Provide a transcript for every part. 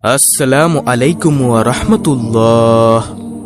আসসালামু আলাইকুম ওয়া রাহমাতুল্লাহ।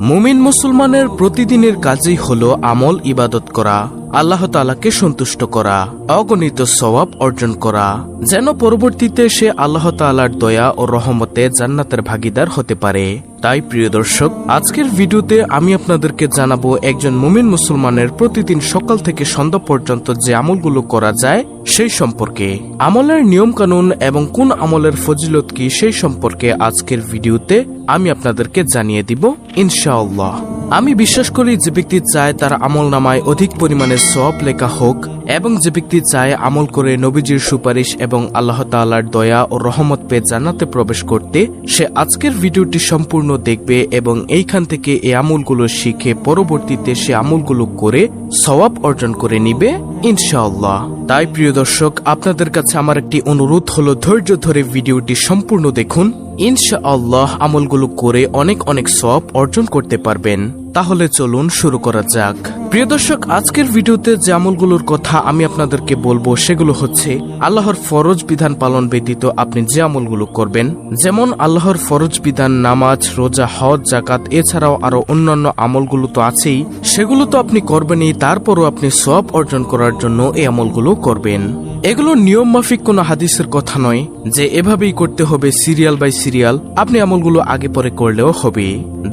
মুমিন মুসলমানের প্রতিদিনের কাজই হলো আমল ইবাদত করা, আল্লাহ তাআলাকে সন্তুষ্ট করা, অগণিত সওয়াব অর্জন করা, যেন পরবর্তীতে সে আল্লাহ তাআলার দয়া ও রহমতে জান্নাতের ভাগীদার হতে পারে। তাই প্রিয় দর্শক, আজকের ভিডিওতে আমি আপনাদেরকে জানাবো একজন মুমিন মুসলমানের প্রতিদিন সকাল থেকে সন্ধ্যা পর্যন্ত যে আমলগুলো করা যায় সেই সম্পর্কে, আমলের নিয়ম কানুন এবং কোন আমলের ফজিলত কি সেই সম্পর্কে আজকের ভিডিওতে আমি আপনাদেরকে জানিয়ে দিব ইনশাআল্লাহ। আমি বিশ্বাস করি যে ব্যক্তি চায় তার আমল নামায় অধিক পরিমাণে সওয়াব লেখা হোক এবং যে ব্যক্তি চায় আমল করে নবীজির সুপারিশ এবং আল্লাহ তাআলার দয়া ও রহমত পেয়ে জান্নাতে প্রবেশ করতে, সে আজকের ভিডিওটি সম্পূর্ণ দেখবে এবং এইখান থেকে এই আমলগুলো শিখে পরবর্তীতে সে আমলগুলো করে সওয়াব অর্জন করে নিবে ইনশাআল্লাহ। তাই প্রিয় দর্শক, আপনাদের কাছে আমার একটি অনুরোধ হলো, ধৈর্য ধরে ভিডিওটি সম্পূর্ণ দেখুন। ইনশাআল্লাহ আমলগুলো করে অনেক অনেক সওয়াব অর্জন করতে পারবেন। তাহলে চলুন শুরু করা যাক। প্রিয় দর্শক, আজকের ভিডিওতে যে আমলগুলোর কথা আমি আপনাদেরকে বলবো সেগুলো হচ্ছে আল্লাহর ফরজ বিধান পালন ব্যতীত আপনি যে আমলগুলো করবেন, যেমন আল্লাহর ফরজ বিধান নামাজ, রোজা, হজ, যাকাত, এছাড়াও আরো অন্যান্য আমলগুলো তো আছেই, সেগুলো তো আপনি করবেনই, তারপরও আপনি সওয়াব অর্জন করার জন্য এই আমলগুলো করবেন। এগুলো নিয়ম মাফিক কোনো হাদিসের কথা নয় যে এভাবেই করতে হবে সিরিয়াল বাই সিরিয়াল, আপনি আমলগুলো আগে পরে করলেও হবে।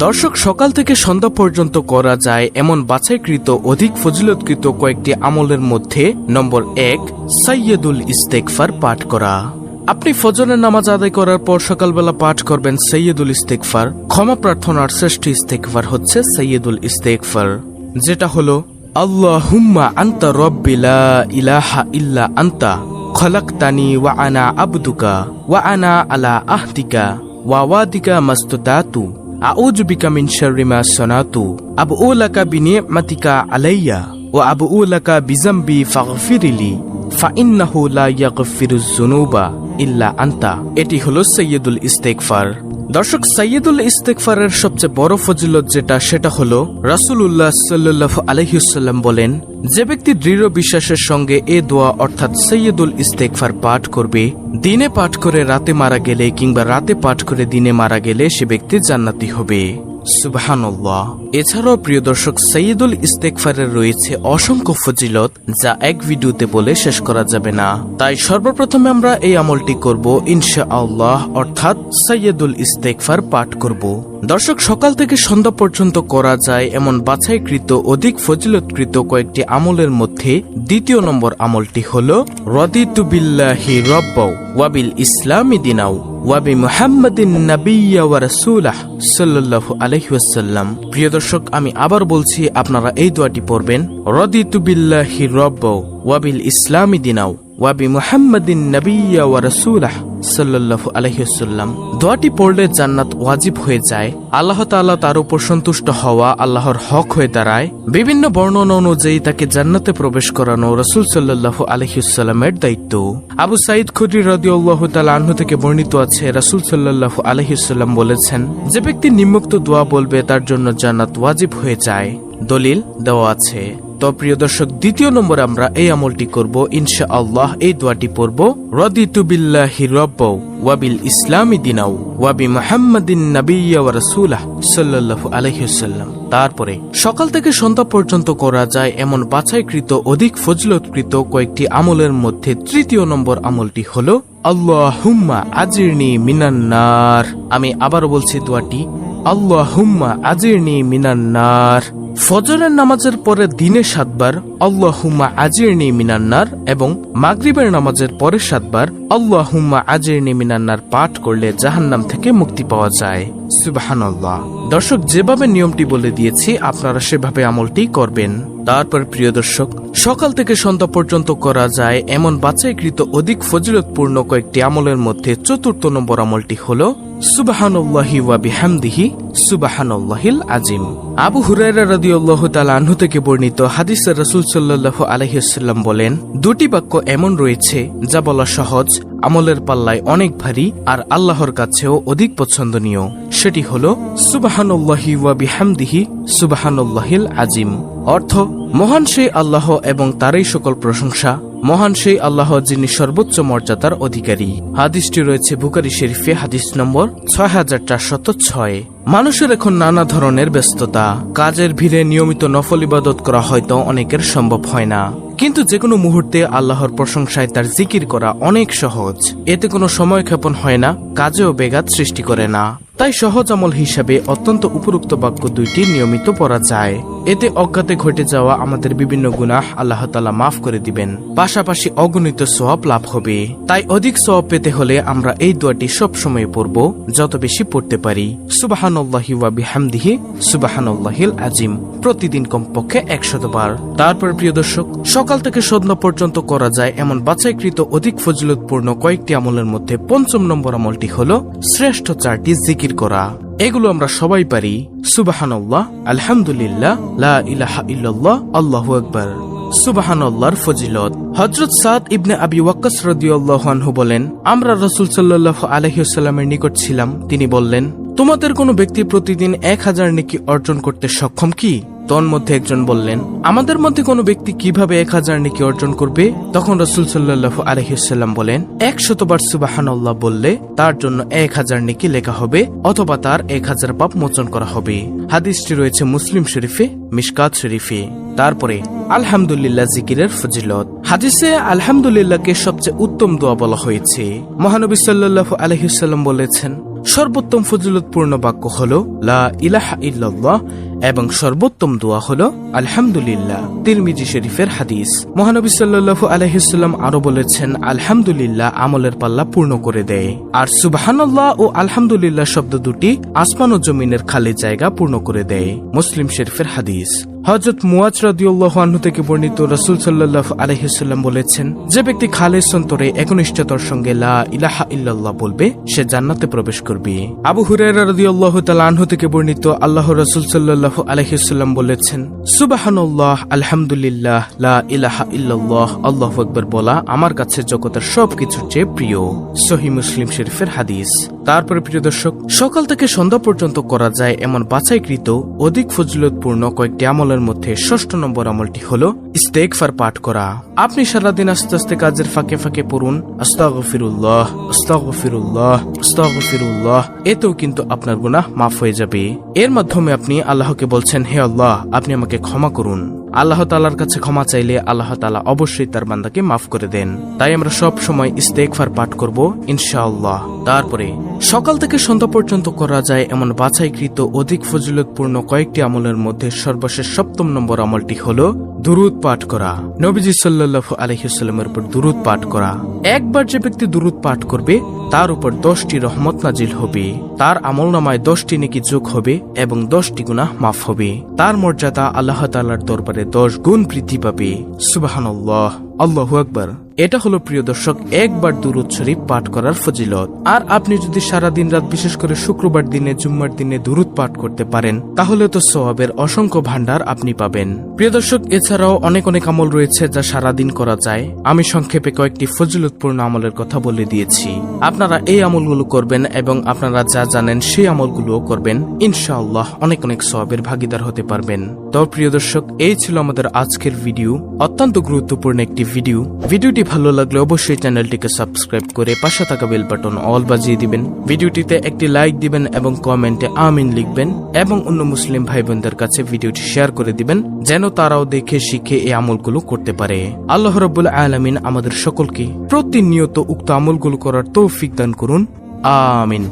দর্শক, সকাল থেকে সন্ধ্যা পর্যন্ত করা যায় এমন বাছাইকৃত অধিক ফজিলতকৃত কয়েকটি আমলের মধ্যে নম্বর 1, সাইয়্যিদুল ইস্তেগফার পাঠ করা। আপনি ফজরের নামাজ আদায় করার পর সকালবেলা পাঠ করবেন সাইয়্যিদুল ইস্তেগফার। ক্ষমা প্রার্থনার শ্রেষ্ঠ ইস্তেগফার হচ্ছে সাইয়্যিদুল ইস্তেগফার, যেটা হলো আল্লাহুম্মা আনতা রব্বি লা ইলাহা ইল্লা আনতা খলাকতানি ওয়া আনা আবদুকা ওয়া আনা আলা আহদিকা ওয়া ওয়াদিকা মাস্তাতাতু আউযু বিকা মিন শাররি মা সানাতু আবউ লাকা বিনি'মাতিকা আলাইয়া ওয়া আবউ লাকা বিযামবি ফাগফিরলি ফাইন্নাহু লা ইয়াগফিরুয যুনুবা ইল্লা আনতা। এটি হলো সাইয়্যিদুল ইস্তেগফার। দর্শক, সাইয়্যিদুল ইস্তেগফারের সবচেয়ে বড় ফজিলত সেটা হলো রাসূলুল্লাহ সাল্লাল্লাহু আলাইহি ওয়াসাল্লাম বলেন, যে ব্যক্তি দৃঢ় বিশ্বাসের সঙ্গে এ দোয়া অর্থাৎ সাইয়্যিদুল ইস্তেগফার পাঠ করবে, দিনে পাঠ করে রাতে মারা গেলে কিংবা রাতে পাঠ করে দিনে মারা গেলে সে ব্যক্তি জান্নাতি হবে। সুবহানাল্লাহ। এছাড়াও প্রিয় দর্শক, সাইয়্যিদুল ইস্তেগফারের রয়েছে অসংখ্য ফজিলত যা এক ভিডিওতে বলে শেষ করা যাবে না। তাই সর্বপ্রথমে আমরা এই আমলটি করব ইনশাআল্লাহ, অর্থাৎ সাইয়্যিদুল ইস্তেগফার পাঠ করব। দর্শক, সকাল থেকে সন্ধ্যা পর্যন্ত করা যায় এমন বাছাইকৃত অধিক ফজিলতকৃত কয়েকটি আমলের মধ্যে দ্বিতীয় নম্বর আমলটি হলো রাদিতু বিল্লাহি রাব্বাও ওয়া বিল ইসলামি দিনাও ওয়া বি মুহাম্মাদিন নাবিয়্যা ওয়া রাসূলাহ সাল্লাল্লাহু আলাইহি ওয়াসাল্লাম। প্রিয় দর্শক, আমি আবার বলছি, আপনারা এই দোয়াটি পড়বেন, রাদিতু বিল্লাহি রাব্বাও ওয়া বিল ইসলামি দিনাও ওয়া বি মুহাম্মাদিন নাবিয়্যা ওয়া রাসূলাহ সাল্লাল্লাহু আলাইহি ওয়াসাল্লাম। দোয়াটি পড়লে জান্নাত ওয়াজিব হয়ে যায়, আল্লাহ তাআলা তার উপর সন্তুষ্ট হওয়া আল্লাহর হক হয়ে দাঁড়ায়, বিভিন্ন বর্ণনা অনুযায়ী তাকে জান্নাতে প্রবেশ করানো রাসূল সাল্লাল্লাহু আলাইহি ওয়াসাল্লামের দায়িত্ব। আবু সাঈদ খুদরি রাদিয়াল্লাহু তাআলা আনহু থেকে বর্ণিত আছে, রাসূল সাল্লাল্লাহু আলাইহি ওয়াসাল্লাম বলেছেন, যে ব্যক্তি নিম্নোক্ত দোয়া বলবে তার জন্য জান্নাত ওয়াজিব হয়ে যায়। দলিল দেওয়া আছে। তো প্রিয় দর্শক, দ্বিতীয় নম্বরে আমরা এই আমলটি করব ইনশাআল্লাহ। এই দোয়াটি পড়ব, রাদিতু বিল্লাহি রাব্বাও ওয়া বিল ইসলামি দিনাও ওয়া বি মুহাম্মাদিন নাবিয়্যা ওয়া রাসূলাহ সাল্লাল্লাহু আলাইহি ওয়াসাল্লাম। তারপরে সকাল থেকে সন্ধ্যা পর্যন্ত করা যায় এমন বাছাইকৃত অধিক ফজিলতকৃত কয়েকটি আমলের মধ্যে তৃতীয় নম্বর আমলটি হলো আল্লাহুম্মা আজিরনি মিনান নার। আমি আবার বলছি দোয়াটি, আল্লাহুম্মা আজিরনি মিনান নার। ফজরের নামাজের পরে দিনে 7 বার আল্লাহুম্মা আজিরনি মিনান নার এবং মাগরিবের নামাজের পরে 7 বার আল্লাহুম্মা আজিরনি মিনান নার পাঠ করলে জাহান্নাম থেকে মুক্তি পাওয়া যায়। সুবহানাল্লাহ। দর্শক, যেভাবে নিয়মটি বলে দিয়েছি আপনারা সেভাবে আমলটি করবেন। তারপর প্রিয় দর্শক, সকাল থেকে সন্ধ্যা পর্যন্ত করা যায় এমন বাছাইকৃত অধিক ফজিলতপূর্ণ কয়েকটি আমলের মধ্যে চতুর্থ নম্বর আমলটি হলো সুবহানাল্লাহি ওয়া বিহামদিহি সুবহানাল্লাহিল আযীম। আবু হুরায়রা রাদিয়াল্লাহু তাআলা আনহু থেকে বর্ণিত হাদিসে রাসূল সাল্লাল্লাহু আলাইহি ওয়াসাল্লাম বলেন, দুটি বাক্য এমন রয়েছে যা বলা সহজ, আমলের পাল্লায় অনেক ভারী আর আল্লাহর কাছেও অধিক পছন্দনীয়। সেটি হলো সুবহানাল্লাহি ওয়া বিহামদিহি সুবহানাল্লাহিল আযীম। অর্থ, মহান সেই আল্লাহ এবং তারই সকল প্রশংসা মহান সেই আল্লাহ যিনি সর্বোচ্চ মর্যাদার অধিকারী। হাদিসটি রয়েছে বুখারী শরীফে, হাদিস নম্বর 6406। মানুষের এখন নানা ধরনের ব্যস্ততা, কাজের ভিড়ে নিয়মিত নফল ইবাদত করা হয়তো অনেকের সম্ভব হয় না, কিন্তু যে কোনো মুহূর্তে আল্লাহর প্রশংসায় তার জিকির করা অনেক সহজ। এতে কোনো সময় ক্ষেপণ হয় না, কাজেও ব্যাঘাত সৃষ্টি করে না। তাই সহজ আমল হিসাবে অত্যন্ত উপরোক্ত বাক্য দুইটি নিয়মিত পড়া যায়। এতে অজ্ঞাতে ঘটে যাওয়া আমাদের বিভিন্ন গুনাহ আল্লাহ তাআলা মাফ করে দিবেন, পাশাপাশি অগণিত সওয়াব লাভ হবে। তাই অধিক সওয়াব পেতে হলে আমরা এই দোয়াটি সব সময় পড়ব, যত বেশি পড়তে পারি। সুবহানাল্লাহি ওয়া বিহামদিহি সুবহানাল্লাহিল আযীম, প্রতিদিন কমপক্ষে 100 বার। তারপর প্রিয় দর্শক, সকাল থেকে সন্ধ্যা পর্যন্ত করা যায় এমন বাছাইকৃত অধিক ফজিলতপূর্ণ কয়েকটি আমলের মধ্যে ৫ম নম্বর আমলটি হলো শ্রেষ্ঠ 4টি জিকির করা। এগুলো আমরা সবাই পারি। সুবহানাল্লাহ, আলহামদুলিল্লাহ, লা ইলাহা ইল্লাল্লাহ, আল্লাহু আকবার। সুবহানাল্লাহর ফজিলত। হযরত সাদ ইবনে আবি ওয়াক্কাস রাদিয়াল্লাহু আনহু বলেন, আমরা রাসূল সাল্লাল্লাহু আলাইহি ওয়াসাল্লামের নিকট ছিলাম। তিনি বললেন, তোমাদের কোনো ব্যক্তি প্রতিদিন 1000 নেকি অর্জন করতে সক্ষম কি? তন্মধ্যে একজন বললেন, আমাদের মধ্যে কোনো ব্যক্তি কিভাবে 1000 নেকি অর্জন করবে? তখন রাসূল সাল্লাল্লাহু আলাইহি ওয়াসাল্লাম বলেন, 100 বার সুবহানাল্লাহ বললে তার জন্য 1000 নেকি লেখা হবে, অথবা তার 1000 পাপ মোচন করা হবে। হাদিসটি রয়েছে মুসলিম শরীফে, মিশকাত শরীফে। তারপরে আলহামদুলিল্লাহ জিকিরের ফজিলত। হাদিসে আলহামদুলিল্লাহকে সবচেয়ে উত্তম দোয়া বলা হয়েছে। মহানবী সাল্লাল্লাহু আলাইহি ওয়াসাল্লাম বলেছেন, সর্বোত্তম ফজিলতপূর্ণ বাক্য হলো লা ইলাহা ইল্লাল্লাহ এবং সর্বোত্তম দোয়া হলো আলহামদুলিল্লাহ। তিরমিজি শরীফের হাদিস। মহানবী সাল্লাল্লাহু আলাইহি ওয়াসাল্লাম আরো বলেছেন, আলহামদুলিল্লাহ আমলের পাল্লা পূর্ণ করে দেয়, আর সুবহানাল্লাহ ও আলহামদুলিল্লাহ শব্দ দুটি আসমান ও জমিনের খালি জায়গা পূর্ণ করে দেয়। মুসলিম শরীফের হাদিস। হযরত মুয়াজ রাদিয়াল্লাহু আনহু থেকে বর্ণিত, রাসূল সাল্লাল্লাহু আলাইহি ওয়াসাল্লাম বলেছেন, যে ব্যক্তি খালেস অন্তরে একনিষ্ঠতার সঙ্গে লা ইলাহা ইল্লাল্লাহ বলবে, সে জান্নাতে প্রবেশ করবে। আবু হুরায়রা রাদিয়াল্লাহু তাআলা আনহু থেকে বর্ণিত, আল্লাহর রাসূল সাল্লাল্লাহু আলাইহি ওয়াসাল্লাম বলেছেন, সুবহানাল্লাহ, আলহামদুলিল্লাহ, লা ইলাহা ইল্লাল্লাহ, আল্লাহু আকবার বলা আমার কাছে জগতের সবকিছুর চেয়ে প্রিয়। সহিহ মুসলিম শরীফের হাদিস। তারপরে প্রিয় দর্শক, সকাল থেকে সন্ধ্যা পর্যন্ত করা যায় এমন বাছাইকৃত অধিক ফজিলতপূর্ণ কয়েকটি আমলের মধ্যে 6ষ্ঠ নম্বর আমলটি হলো ইস্তেগফার পাঠ করা। আপনি সারাদিন আস্তে আস্তে কাজের ফাঁকে ফাঁকে পড়ুন আস্তাগফিরুল্লাহ, আস্তাগফিরুল্লাহ, আস্তাগফিরুল্লাহ। এতেও কিন্তু আপনার গুনাহ মাফ হয়ে যাবে। এর মাধ্যমে আপনি আল্লাহকে বলছেন, হে আল্লাহ, আপনি আমাকে ক্ষমা করুন। আল্লাহ তাআলার কাছে ক্ষমা চাইলে আল্লাহ তাআলা অবশ্যই তার বান্দাকে মাফ করে দেন। তাই আমরা সব সময় ইস্তেগফার পাঠ করব ইনশাআল্লাহ। তারপরে সকাল থেকে সন্ধ্যা পর্যন্ত করা যায় এমন বাছাইকৃত অধিক ফজিলতপূর্ণ কয়েকটি আমলের মধ্যে সর্বশেষ 7ম নম্বর আমলটি হলো দুরূদ পাঠ করা। নবীজি সাল্লাল্লাহু আলাইহি ওয়াসাল্লামের উপর দুরূদ পাঠ করা। একবার যে ব্যক্তি দুরূদ পাঠ করবে, তার উপর 10টি রহমত নাজিল হবে, তার আমলনামায় 10টি নেকি যোগ হবে এবং 10টি গুনাহ মাফ হবে। তার মর্যাদা আল্লাহ তাআলার দরবারে 10 গুণ বৃদ্ধি পাবে। সুবহানাল্লাহ, আল্লাহু আকবার। এটা হলো প্রিয় দর্শক একবার দুরূদ শরীফ পাঠ করার ফজিলত। আর আপনি যদি সারা দিন রাত, বিশেষ করে শুক্রবার দিনে, জুম্মার দিনে দুরূদ পাঠ করতে পারেন, তাহলে তো সওয়াবের অসংখ্য ভান্ডার আপনি পাবেন। প্রিয় দর্শক, এছাড়াও অনেক অনেক আমল রয়েছে যা সারা দিন করা যায়। আমি সংক্ষেপে কয়েকটি ফজিলতপূর্ণ আমলের কথা বলে দিয়েছি। আপনারা এই আমলগুলো করবেন এবং আপনারা যা জানেন সেই আমলগুলোও করবেন। ইনশাআল্লাহ অনেক অনেক সওয়াবের ভাগীদার হতে পারবেন। তো প্রিয় দর্শক, এই ছিল আমাদের আজকের ভিডিও। অত্যন্ত গুরুত্বপূর্ণ একটি ভিডিওটি ভালো লাগলে অবশ্যই চ্যানেলটিকে সাবস্ক্রাইব করে পাশে থাকা বেল বাটন অল বাজিয়ে দিবেন। ভিডিওটিতে একটি লাইক দিবেন এবং কমেন্টে আমিন লিখবেন এবং অন্য মুসলিম ভাই বোনদের কাছে ভিডিওটি শেয়ার করে দিবেন, যেন তারাও দেখে শিখে এই আমলগুলো করতে পারে। আল্লাহ রাব্বুল আলামিন আমাদের সকলকে প্রতিনিয়ত উক্ত আমলগুলো করার তৌফিক দান করুন। আমিন।